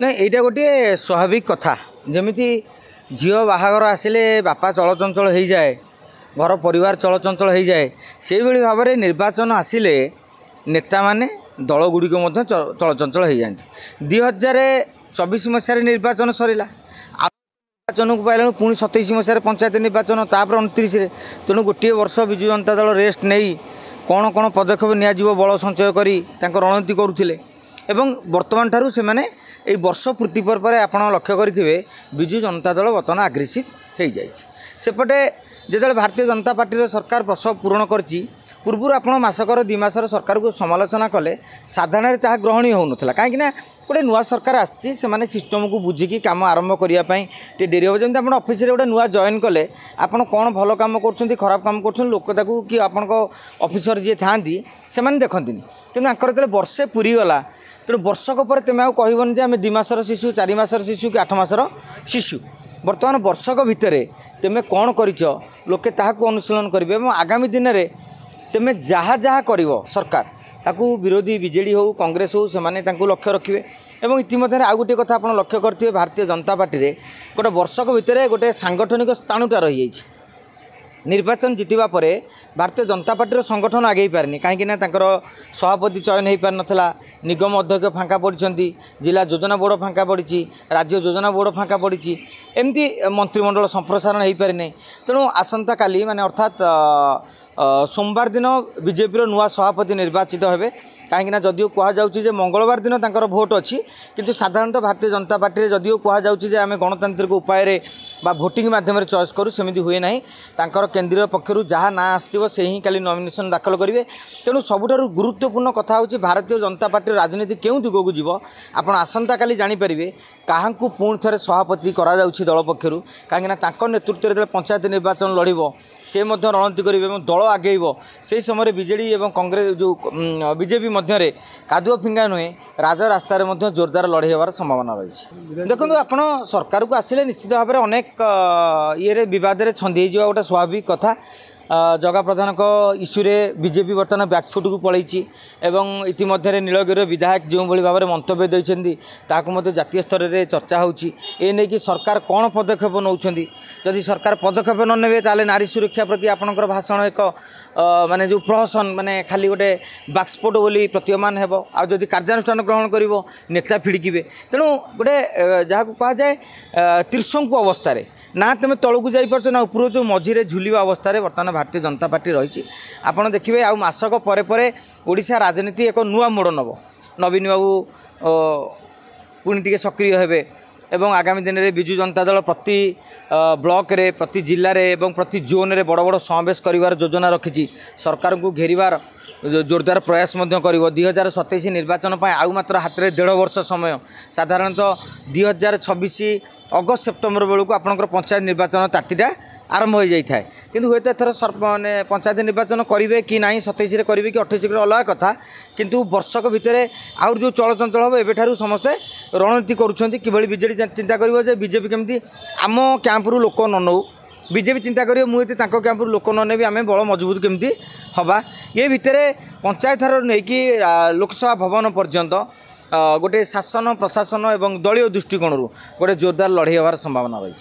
नहीं यहाँ गोटे स्वाभाविक कथा जमीती झील बाहागर आसिले बापा चलचंचल हो जाए घर परिवार चलचंचल हो जाए से भाव में निर्वाचन आसिले नेता माने दल गुड़िक चलचंचल हो जाती 2024 मसीह निर्वाचन सरला निर्वाचन को पाइल पुणी 27 मसीह पंचायत निर्वाचन तापर 29 तेणु गोटे वर्ष विजु जनता दल रेस्ट नहीं कौन कौन पदक्षेप नियाजिव बल संचय करी रणनीति करुले एवं वर्तमान ठारू से माने এই वर्ष पूर्ति पर आपड़ लक्ष्य करेंगे विजु जनता दल बर्तमान आग्रेसिव हो जाए सेपटे जो भारतीय जनता पार्टी सरकार वर्ष पूरण कर पूर्व आप मसकर 2 मासर सरकार को समालोचना कले साधारण जहाँ ग्रहणीय हो नाला कहीं गोटे नुआ सरकार आसी सिस्टम को बुझिकी कम आरंभ करने डेरी हो जमी आप ऑफिस गोटे नुआ जॉइन कले आप कौन भल कम कर खराब कम कर लोक कि आपण ऑफिसर जी था से देखती कि जो वर्षे पूरी गला तेणु वर्षक पर तुम्हें कहबन जे आम 2 मासर शिशु 4 मासर शिशु कि 8 मासर शिशु बर्तमान वर्षक भितर तुम्हें कौन कर लोके ताकू अनुशीलन करेंगे और आगामी दिन में तुम्हें जहाँ जहाँ कर सरकार ताकू विरोधी बीजेडी हो कांग्रेस हो से लक्ष्य रखिए और इतिमध्य आउ गोटे कथा आप लक्ष्य करेंगे भारतीय जनता पार्टी में गोटे वर्षक भितर गोटे सांगठनिक स्थाणुटा रही निर्वाचन जितवा पर भारतीय जनता पार्टी संगठन आगे पारनी कहीं सभापति चयन हो पार नाला निगम अध्यक्ष फांका पड़ी जिला योजना बोर्ड फांका पड़ी राज्य योजना बोर्ड फांका पड़ी एमती मंत्रिमंडल संप्रसारण हो पारि तेणु आसंता काली माने अर्थात सोमवार दिन बीजेपी नुआ सभापति निर्वाचित होबे कहीं जदिव कहुचे मंगलवार दिन तांकर भोट अच्छी किंतु साधारणतः भारतीय जनता पार्टी जदिव कहुचे आम गणतांत्रिक उपाय भोटिंग मध्यम चॉइस करूँ सेमती हुए ना तांकर केंद्रीय पक्षर जहाँ ना आसो से ही खाली नॉमिनेशन दाखल करेंगे तेणु सबुठारु गुरुत्वपूर्ण कथा होची भारतीय जनता पार्टी राजनीति केउ दिगक जीव आपण आसंता काली जानीपारे क्या पुणी थे सभापति करा दल पक्षर कहीं नेतृत्व में पंचायत निर्वाचन लड़ से रणनीति करेंगे दल आगेब से समय बीजेडी और कांग्रेस जो बीजेपी मध्य कादुआ फिंगा नुहे राजरास्त जोरदार लड़ाई होवार संभावना रही देखो आप सरकार को आसिले निश्चित भाव में अनेक ये बद छंदी गोटे स्वाभाविक कथा जगा प्रधान इश्यू बीजेपी बर्तमान बैकफुट को पलैची एवं इतिमध्य नीलगिरी विधायक जो भाव में मंतव्य देते जातीय स्तर में चर्चा होने कि सरकार कौन पदक्षेप नौकरी जदि सरकार पदक्षेप न ने ताले नारी सुरक्षा प्रति आपणकर भाषण एक माने जो प्रहसन माने खाली गोटे बाक्सपोट बोली प्रतीयमान हो आदि कार्यानुष्ठान ग्रहण कर नेता फिड़किबे तेणु गोटे जहाँ को कह जाए त्रिशंकु अवस्था ना तुम तलू जापर ना ऊपर जो मझीरे झुलवा अवस्था बर्तमान भारतीय जनता पार्टी रही आपड़ देखिए आउ मासक पर ओडिशा राजनीति एक नुआ मोड़ नब नवीन बाबू पुणी टे सक्रिय हेबे एवं आगामी दिन में विजु जनता दल प्रति ब्लॉक रे प्रति जिले में प्रति जोन रे बड़ बड़ समावेश कर योजना रखी सरकार को घेरिवार जोरदार प्रयास कर 2027 निर्वाचन आउ मात्र हाथ में 1.5 वर्ष समय साधारणतः 2026 अगस्त सेप्टेम्बर बेलू आपंकर पंचायत निर्वाचन तातीटा आरंभ हो जाए कि हूँ एथर माने पंचायत निर्वाचन करेंगे कि ना 27 करेंगे कि 28 अलग कथा किंतु वर्षक भितर आउ जो चलचंचल हम एवं समस्ते रणनीति करुँच कि बीजेडी चिंता कर बीजेपी केमती आम कैंप्रु लोक न नौ बीजेपी चिंता करियो मुझे कैंप लोक ने आम बल मजबूत केमती हवा ये भितर पंचायत नहीं कि लोकसभा भवन पर्यंत गोटे शासन प्रशासन और दलीय दृष्टिकोण गोटे जोरदार लड़ाई होवार संभावना रही।